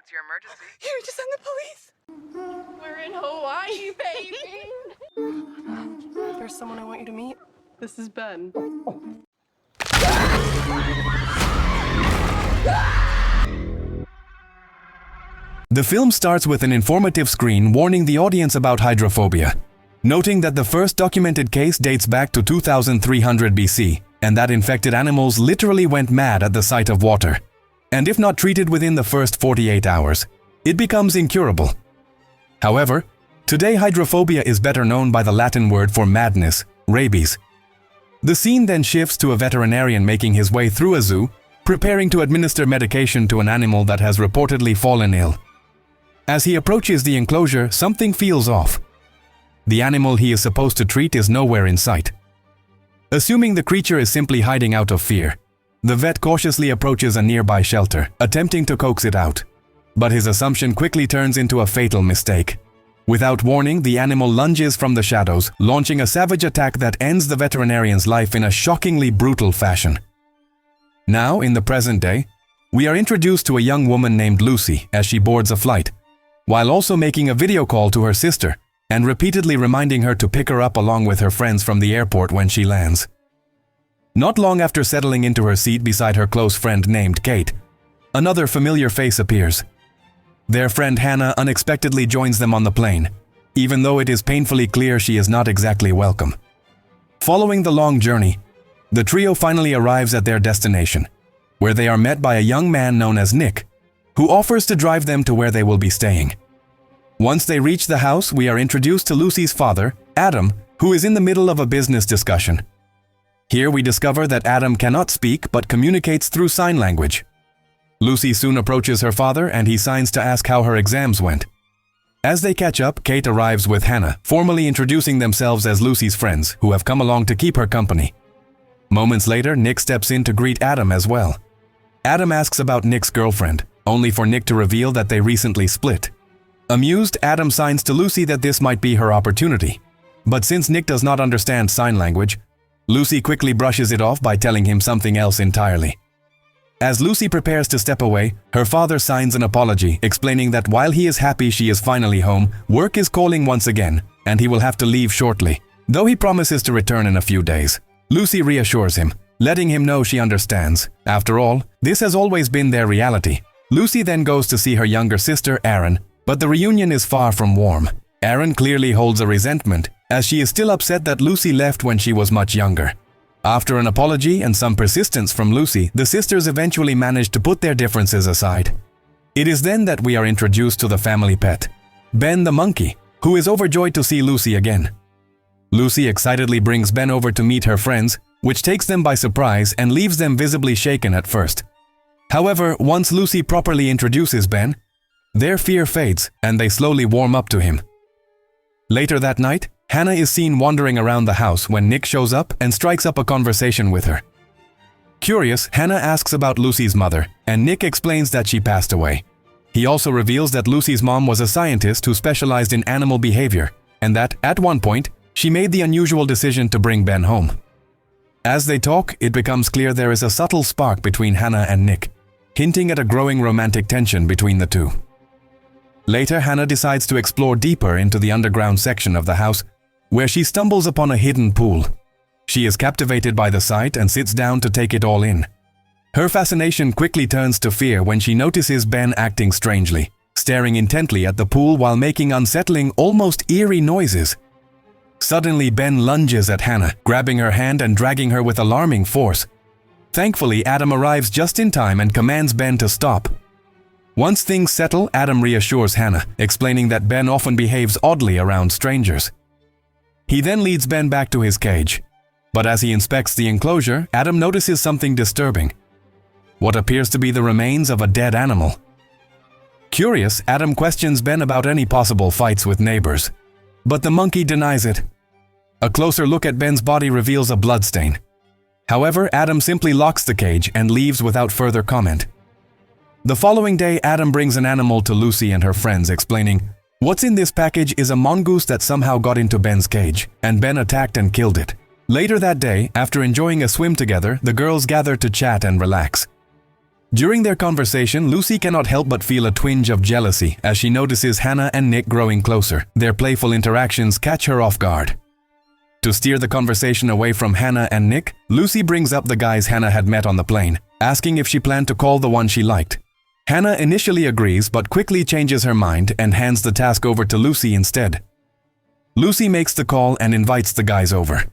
What's your emergency? You need to send the police. We're in Hawaii, baby. There's someone I want you to meet. This is Ben. The film starts with an informative screen warning the audience about hydrophobia, noting that the first documented case dates back to 2300 BC, and that infected animals literally went mad at the sight of water. And if not treated within the first 48 hours, it becomes incurable. However, today hydrophobia is better known by the Latin word for madness, rabies. The scene then shifts to a veterinarian making his way through a zoo, preparing to administer medication to an animal that has reportedly fallen ill. As he approaches the enclosure, something feels off. The animal he is supposed to treat is nowhere in sight. Assuming the creature is simply hiding out of fear, the vet cautiously approaches a nearby shelter, attempting to coax it out. But his assumption quickly turns into a fatal mistake. Without warning, the animal lunges from the shadows, launching a savage attack that ends the veterinarian's life in a shockingly brutal fashion. Now, in the present day, we are introduced to a young woman named Lucy as she boards a flight, while also making a video call to her sister and repeatedly reminding her to pick her up along with her friends from the airport when she lands. Not long after settling into her seat beside her close friend named Kate, another familiar face appears. Their friend Hannah unexpectedly joins them on the plane, even though it is painfully clear she is not exactly welcome. Following the long journey, the trio finally arrives at their destination, where they are met by a young man known as Nick, who offers to drive them to where they will be staying. Once they reach the house, we are introduced to Lucy's father, Adam, who is in the middle of a business discussion. Here we discover that Adam cannot speak but communicates through sign language. Lucy soon approaches her father and he signs to ask how her exams went. As they catch up, Kate arrives with Hannah, formally introducing themselves as Lucy's friends who have come along to keep her company. Moments later, Nick steps in to greet Adam as well. Adam asks about Nick's girlfriend, only for Nick to reveal that they recently split. Amused, Adam signs to Lucy that this might be her opportunity. But since Nick does not understand sign language, Lucy quickly brushes it off by telling him something else entirely. As Lucy prepares to step away, her father signs an apology, explaining that while he is happy she is finally home, work is calling once again, and he will have to leave shortly, though he promises to return in a few days. Lucy reassures him, letting him know she understands. After all, this has always been their reality. Lucy then goes to see her younger sister, Erin, but the reunion is far from warm. Erin clearly holds a resentment, as she is still upset that Lucy left when she was much younger. After an apology and some persistence from Lucy, the sisters eventually manage to put their differences aside. It is then that we are introduced to the family pet, Ben the monkey, who is overjoyed to see Lucy again. Lucy excitedly brings Ben over to meet her friends, which takes them by surprise and leaves them visibly shaken at first. However, once Lucy properly introduces Ben, their fear fades and they slowly warm up to him. Later that night, Hannah is seen wandering around the house when Nick shows up and strikes up a conversation with her. Curious, Hannah asks about Lucy's mother, and Nick explains that she passed away. He also reveals that Lucy's mom was a scientist who specialized in animal behavior, and that, at one point, she made the unusual decision to bring Ben home. As they talk, it becomes clear there is a subtle spark between Hannah and Nick, hinting at a growing romantic tension between the two. Later, Hannah decides to explore deeper into the underground section of the house, where she stumbles upon a hidden pool. She is captivated by the sight and sits down to take it all in. Her fascination quickly turns to fear when she notices Ben acting strangely, staring intently at the pool while making unsettling, almost eerie noises. Suddenly, Ben lunges at Hannah, grabbing her hand and dragging her with alarming force. Thankfully, Adam arrives just in time and commands Ben to stop. Once things settle, Adam reassures Hannah, explaining that Ben often behaves oddly around strangers. He then leads Ben back to his cage, but as he inspects the enclosure, Adam notices something disturbing: what appears to be the remains of a dead animal. Curious, Adam questions Ben about any possible fights with neighbors, but the monkey denies it. A closer look at Ben's body reveals a bloodstain. However, Adam simply locks the cage and leaves without further comment. The following day, Adam brings an animal to Lucy and her friends, explaining, "What's in this package is a mongoose that somehow got into Ben's cage, and Ben attacked and killed it." Later that day, after enjoying a swim together, the girls gather to chat and relax. During their conversation, Lucy cannot help but feel a twinge of jealousy as she notices Hannah and Nick growing closer. Their playful interactions catch her off guard. To steer the conversation away from Hannah and Nick, Lucy brings up the guys Hannah had met on the plane, asking if she planned to call the one she liked. Hannah initially agrees but quickly changes her mind and hands the task over to Lucy instead. Lucy makes the call and invites the guys over.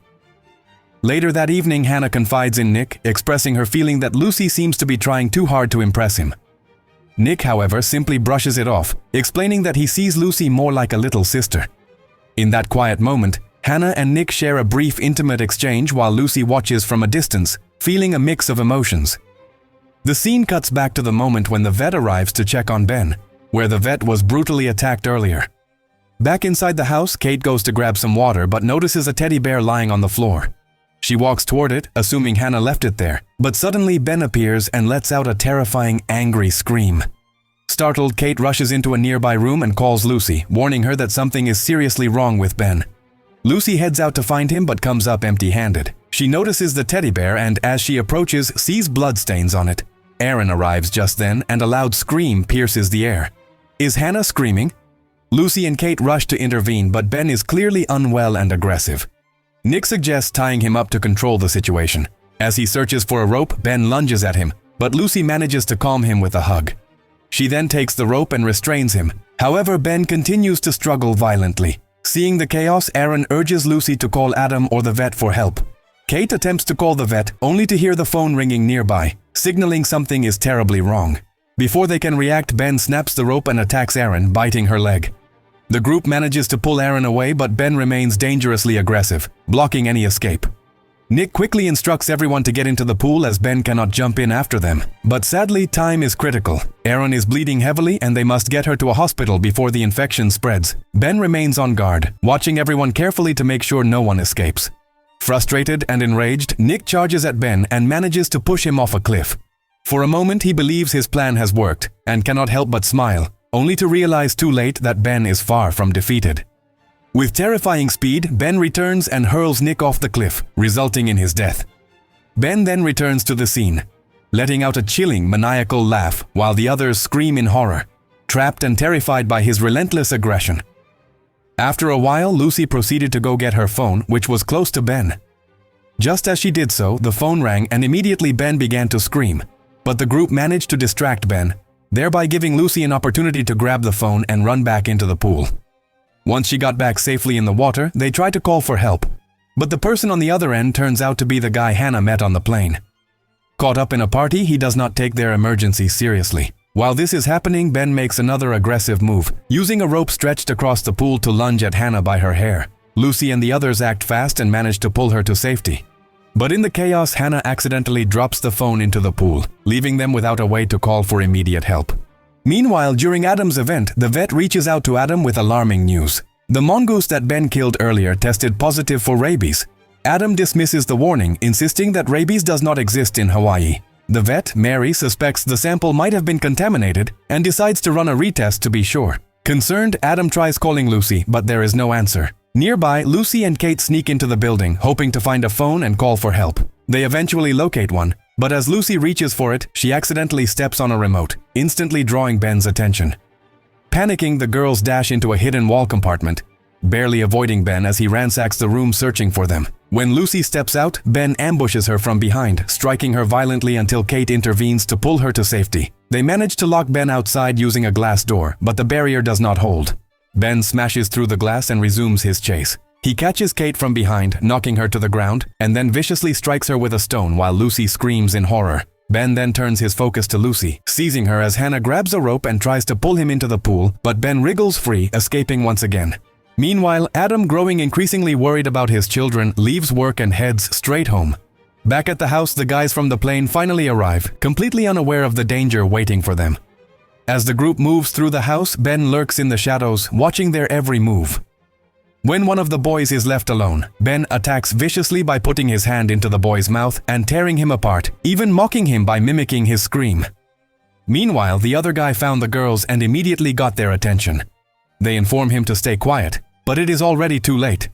Later that evening, Hannah confides in Nick, expressing her feeling that Lucy seems to be trying too hard to impress him. Nick, however, simply brushes it off, explaining that he sees Lucy more like a little sister. In that quiet moment, Hannah and Nick share a brief intimate exchange while Lucy watches from a distance, feeling a mix of emotions. The scene cuts back to the moment when the vet arrives to check on Ben, where the vet was brutally attacked earlier. Back inside the house, Kate goes to grab some water but notices a teddy bear lying on the floor. She walks toward it, assuming Hannah left it there, but suddenly Ben appears and lets out a terrifying, angry scream. Startled, Kate rushes into a nearby room and calls Lucy, warning her that something is seriously wrong with Ben. Lucy heads out to find him but comes up empty-handed. She notices the teddy bear and, as she approaches, sees bloodstains on it. Aaron arrives just then and a loud scream pierces the air. Is Hannah screaming? Lucy and Kate rush to intervene, but Ben is clearly unwell and aggressive. Nick suggests tying him up to control the situation. As he searches for a rope, Ben lunges at him, but Lucy manages to calm him with a hug. She then takes the rope and restrains him. However, Ben continues to struggle violently. Seeing the chaos, Aaron urges Lucy to call Adam or the vet for help. Kate attempts to call the vet, only to hear the phone ringing nearby, signaling something is terribly wrong. Before they can react, Ben snaps the rope and attacks Aaron, biting her leg. The group manages to pull Aaron away, but Ben remains dangerously aggressive, blocking any escape. Nick quickly instructs everyone to get into the pool as Ben cannot jump in after them. But sadly, time is critical. Aaron is bleeding heavily and they must get her to a hospital before the infection spreads. Ben remains on guard, watching everyone carefully to make sure no one escapes. Frustrated and enraged, Nick charges at Ben and manages to push him off a cliff. For a moment, he believes his plan has worked and cannot help but smile, only to realize too late that Ben is far from defeated. With terrifying speed, Ben returns and hurls Nick off the cliff, resulting in his death. Ben then returns to the scene, letting out a chilling, maniacal laugh while the others scream in horror, trapped and terrified by his relentless aggression. After a while, Lucy proceeded to go get her phone, which was close to Ben. Just as she did so, the phone rang and immediately Ben began to scream, but the group managed to distract Ben, thereby giving Lucy an opportunity to grab the phone and run back into the pool. Once she got back safely in the water, they tried to call for help, but the person on the other end turns out to be the guy Hannah met on the plane. Caught up in a party, he does not take their emergency seriously. While this is happening, Ben makes another aggressive move, using a rope stretched across the pool to lunge at Hannah by her hair. Lucy and the others act fast and manage to pull her to safety. But in the chaos, Hannah accidentally drops the phone into the pool, leaving them without a way to call for immediate help. Meanwhile, during Adam's event, the vet reaches out to Adam with alarming news. The mongoose that Ben killed earlier tested positive for rabies. Adam dismisses the warning, insisting that rabies does not exist in Hawaii. The vet, Mary, suspects the sample might have been contaminated and decides to run a retest to be sure. Concerned, Adam tries calling Lucy, but there is no answer. Nearby, Lucy and Kate sneak into the building, hoping to find a phone and call for help. They eventually locate one, but as Lucy reaches for it, she accidentally steps on a remote, instantly drawing Ben's attention. Panicking, the girls dash into a hidden wall compartment, barely avoiding Ben as he ransacks the room searching for them. When Lucy steps out, Ben ambushes her from behind, striking her violently until Kate intervenes to pull her to safety. They manage to lock Ben outside using a glass door, but the barrier does not hold. Ben smashes through the glass and resumes his chase. He catches Kate from behind, knocking her to the ground, and then viciously strikes her with a stone while Lucy screams in horror. Ben then turns his focus to Lucy, seizing her as Hannah grabs a rope and tries to pull him into the pool, but Ben wriggles free, escaping once again. Meanwhile, Adam, growing increasingly worried about his children, leaves work and heads straight home. Back at the house, the guys from the plane finally arrive, completely unaware of the danger waiting for them. As the group moves through the house, Ben lurks in the shadows, watching their every move. When one of the boys is left alone, Ben attacks viciously by putting his hand into the boy's mouth and tearing him apart, even mocking him by mimicking his scream. Meanwhile, the other guy found the girls and immediately got their attention. They inform him to stay quiet, but it is already too late.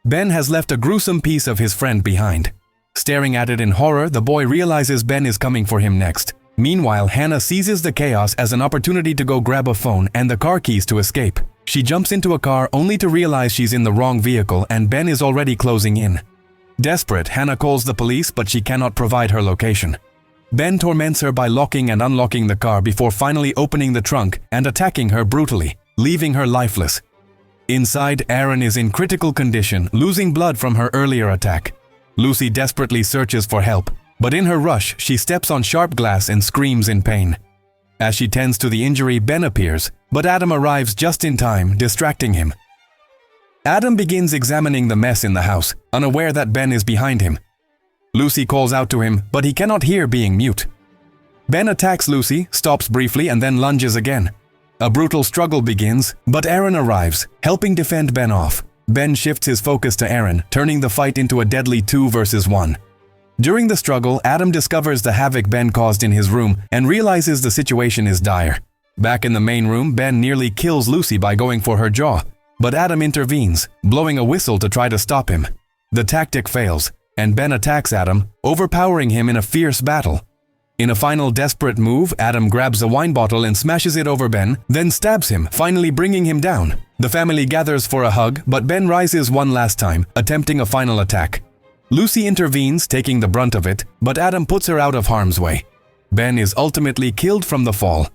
Ben has left a gruesome piece of his friend behind. Staring at it in horror, the boy realizes Ben is coming for him next. Meanwhile, Hannah seizes the chaos as an opportunity to go grab a phone and the car keys to escape. She jumps into a car only to realize she's in the wrong vehicle and Ben is already closing in. Desperate, Hannah calls the police, but she cannot provide her location. Ben torments her by locking and unlocking the car before finally opening the trunk and attacking her brutally, leaving her lifeless. Inside, Erin is in critical condition, losing blood from her earlier attack. Lucy desperately searches for help, but in her rush, she steps on sharp glass and screams in pain. As she tends to the injury, Ben appears, but Adam arrives just in time, distracting him. Adam begins examining the mess in the house, unaware that Ben is behind him. Lucy calls out to him, but he cannot hear, being mute. Ben attacks Lucy, stops briefly, and then lunges again. A brutal struggle begins, but Erin arrives, helping defend Ben off. Ben shifts his focus to Erin, turning the fight into a deadly 2 versus 1. During the struggle, Adam discovers the havoc Ben caused in his room and realizes the situation is dire. Back in the main room, Ben nearly kills Lucy by going for her jaw, but Adam intervenes, blowing a whistle to try to stop him. The tactic fails, and Ben attacks Adam, overpowering him in a fierce battle. In a final desperate move, Adam grabs a wine bottle and smashes it over Ben, then stabs him, finally bringing him down. The family gathers for a hug, but Ben rises one last time, attempting a final attack. Lucy intervenes, taking the brunt of it, but Adam puts her out of harm's way. Ben is ultimately killed from the fall.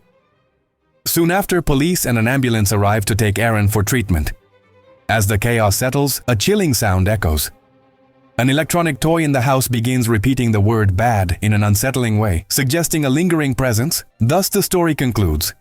Soon after, police and an ambulance arrive to take Erin for treatment. As the chaos settles, a chilling sound echoes. An electronic toy in the house begins repeating the word "bad" in an unsettling way, suggesting a lingering presence. Thus the story concludes.